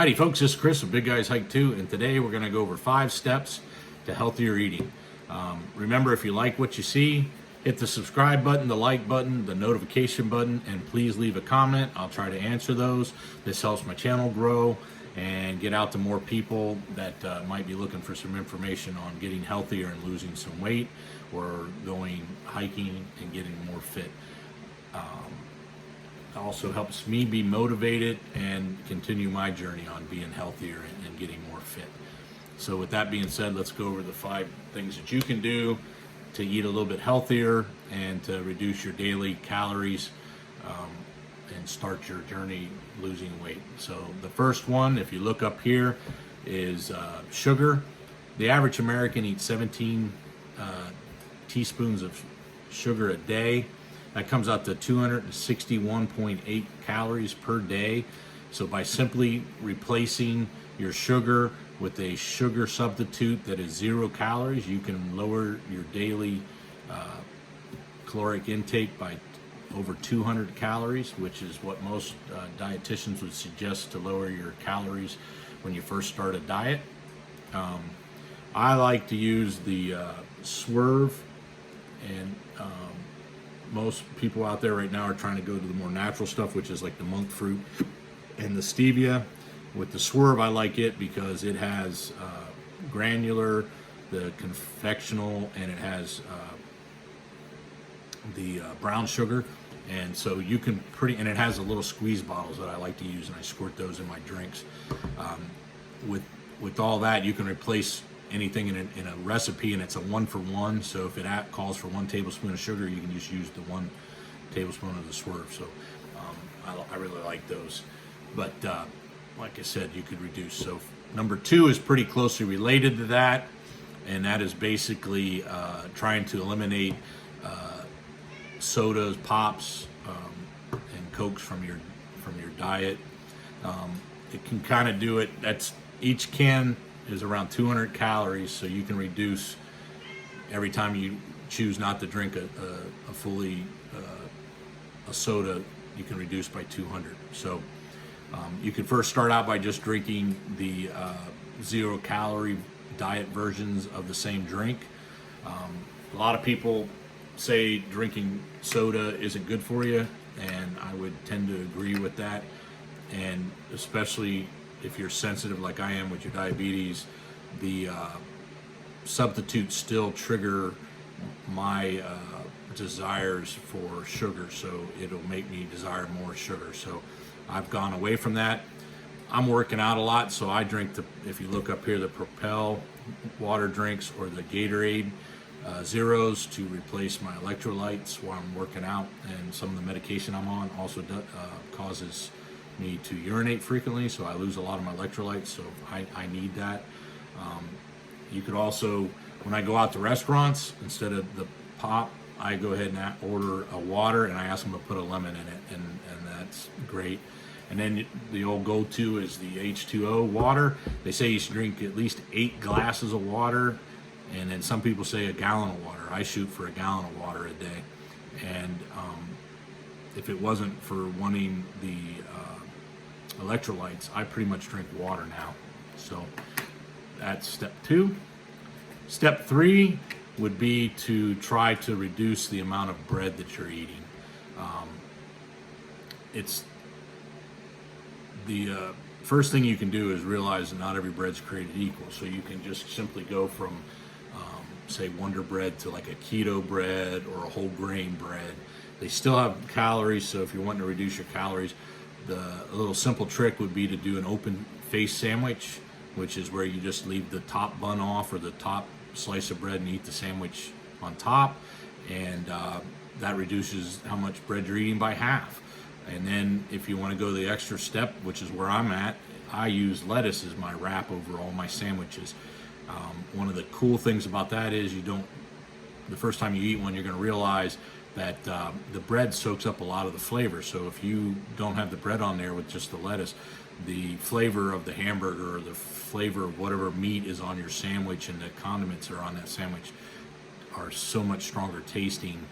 Howdy folks, this is Chris of Big Guys Hike 2, and today we're going to go over 5 steps to healthier eating. Remember, if you like what you see, hit the subscribe button, the like button, the notification button, and please leave a comment. I'll try to answer those. This helps my channel grow and get out to more people that might be looking for some information on getting healthier and losing some weight, or going hiking and getting more fit. Also helps me be motivated and continue my journey on being healthier and getting more fit. So with that being said, let's go over the 5 things that you can do to eat a little bit healthier and to reduce your daily calories and start your journey losing weight. So the first one, if you look up here, is sugar. The average American eats 17 teaspoons of sugar a day. That comes out to 261.8 calories per day. So by simply replacing your sugar with a sugar substitute that is 0 calories, you can lower your daily caloric intake by over 200 calories, which is what most dietitians would suggest to lower your calories when you first start a diet. I like to use the Swerve, and most people out there right now are trying to go to the more natural stuff, which is like the monk fruit and the stevia. With the Swerve, I like it because it has granular, the confectional, and it has the brown sugar. And so you can and it has the little squeeze bottles that I like to use, and I squirt those in my drinks. With all that, you can replace anything in a recipe, and it's a 1-for-1. So if it calls for 1 tablespoon of sugar, you can just use the 1 tablespoon of the Swerve. So I really like those. But like I said, you could reduce. So number 2 is pretty closely related to that, and that is basically trying to eliminate sodas, pops, and Cokes from your diet. It can kind of do it. That's each can is around 200 calories, so you can reduce every time you choose not to drink a soda. You can reduce by 200. So you can first start out by just drinking the 0 calorie diet versions of the same drink. A lot of people say drinking soda isn't good for you, and I would tend to agree with that. And especially if you're sensitive like I am with your diabetes, the substitutes still trigger my desires for sugar, so it'll make me desire more sugar. So I've gone away from that. I'm working out a lot, so I drink if you look up here, the Propel water drinks or the Gatorade Zeros to replace my electrolytes while I'm working out. And some of the medication I'm on also causes me to urinate frequently, so I lose a lot of my electrolytes, so I need that. You could also, when I go out to restaurants, instead of the pop, I go ahead and order a water, and I ask them to put a lemon in it, and that's great. And then the old go-to is the H2O water. They say you should drink at least 8 glasses of water, and then some people say a gallon of water. I shoot for a gallon of water a day. And if it wasn't for wanting the electrolytes, I pretty much drink water now. So that's step 2. Step 3 would be to try to reduce the amount of bread that you're eating. It's the first thing you can do is realize that not every bread's created equal. So you can just simply go from say Wonder Bread to like a keto bread or a whole grain bread. They still have calories, so if you're wanting to reduce your calories, a little simple trick would be to do an open face sandwich, which is where you just leave the top bun off or the top slice of bread and eat the sandwich on top, and that reduces how much bread you're eating by half. And then if you want to go the extra step, which is where I'm at, I use lettuce as my wrap over all my sandwiches. One of the cool things about that is the first time you eat one, you're going to realize that the bread soaks up a lot of the flavor. So if you don't have the bread on there with just the lettuce, the flavor of the hamburger or the flavor of whatever meat is on your sandwich and the condiments that are on that sandwich are so much stronger tasting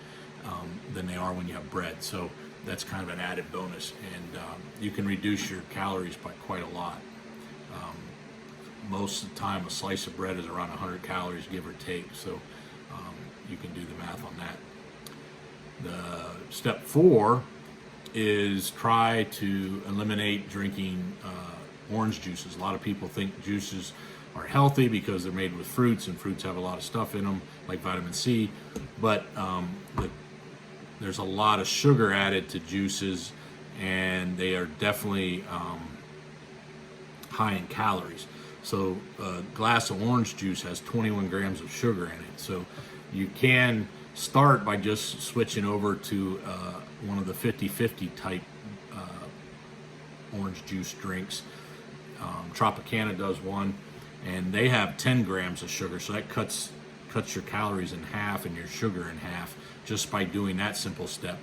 than they are when you have bread. So that's kind of an added bonus, and you can reduce your calories by quite a lot. Most of the time, a slice of bread is around 100 calories, give or take. So you can do the math on that. The step 4 is try to eliminate drinking orange juices. A lot of people think juices are healthy because they're made with fruits, and fruits have a lot of stuff in them, like vitamin C. But there's a lot of sugar added to juices, and they are definitely high in calories. So a glass of orange juice has 21 grams of sugar in it. So you can start by just switching over to one of the 50-50 type orange juice drinks. Tropicana does one, and they have 10 grams of sugar, so that cuts your calories in half and your sugar in half just by doing that simple step.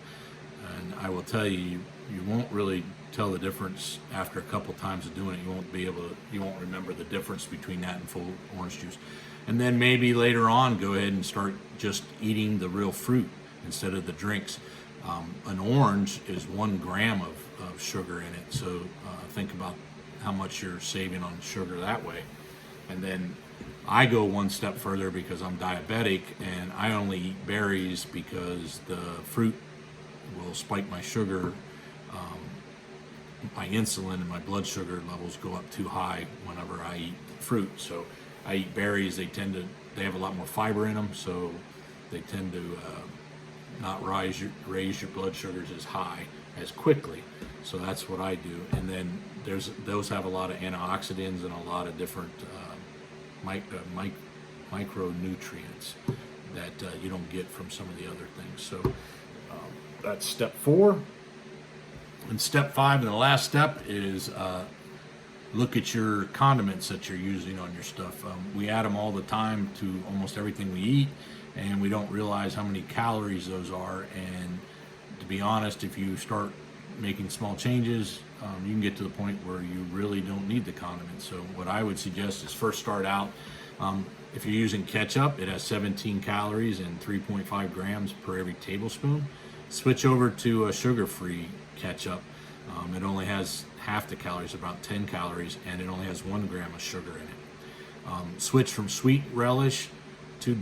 And I will tell you, you won't really tell the difference after a couple times of doing it. You won't remember the difference between that and full orange juice. And then maybe later on, go ahead and start just eating the real fruit instead of the drinks. An orange is 1 gram of sugar in it, so think about how much you're saving on sugar that way. And then I go one step further because I'm diabetic, and I only eat berries because the fruit will spike my sugar, my insulin and my blood sugar levels go up too high whenever I eat fruit. So I eat berries. They have a lot more fiber in them, so they tend to not raise your blood sugars as high as quickly. So that's what I do. And then those have a lot of antioxidants and a lot of different micronutrients that you don't get from some of the other things. So that's step 4. And step 5, and the last step, is look at your condiments that you're using on your stuff. We add them all the time to almost everything we eat, and we don't realize how many calories those are. And to be honest, if you start making small changes, you can get to the point where you really don't need the condiments. So what I would suggest is first start out, if you're using ketchup, it has 17 calories and 3.5 grams per every tablespoon. Switch over to a sugar-free ketchup. It only has half the calories, about 10 calories, and it only has 1 gram of sugar in it. Switch from sweet relish to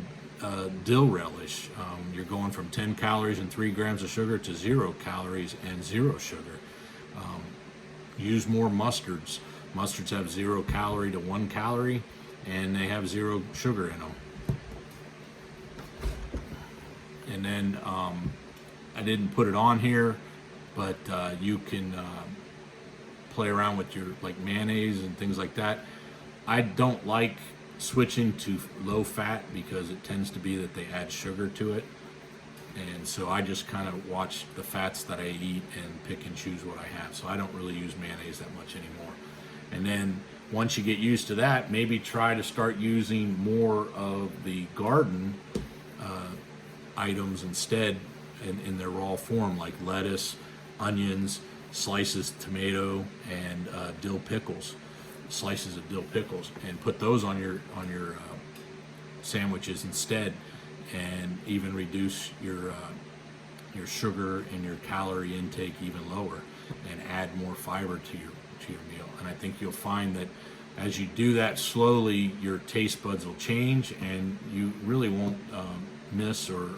dill relish. You're going from 10 calories and 3 grams of sugar to 0 calories and 0 sugar. Use more mustards. Mustards have 0 calorie to 1 calorie, and they have 0 sugar in them. And then I didn't put it on here, but you can play around with your mayonnaise and things like that. I don't like switching to low fat because it tends to be that they add sugar to it, and so I just kind of watch the fats that I eat and pick and choose what I have. So I don't really use mayonnaise that much anymore. And then once you get used to that, maybe try to start using more of the garden items instead in their raw form, like lettuce, onions, slices of tomato, and dill pickles, slices of dill pickles, and put those on your sandwiches instead, and even reduce your sugar and your calorie intake even lower, and add more fiber to your meal. And I think you'll find that as you do that slowly, your taste buds will change, and you really won't miss or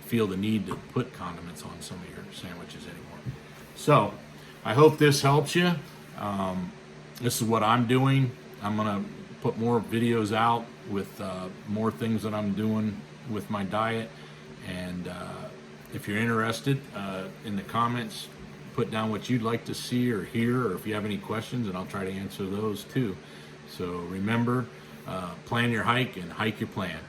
feel the need to put condiments on some of your sandwiches anymore. So I hope this helps you. This is what I'm doing. I'm gonna put more videos out with more things that I'm doing with my diet, and if you're interested, in the comments, put down what you'd like to see or hear, or if you have any questions, and I'll try to answer those too. So remember, plan your hike and hike your plan.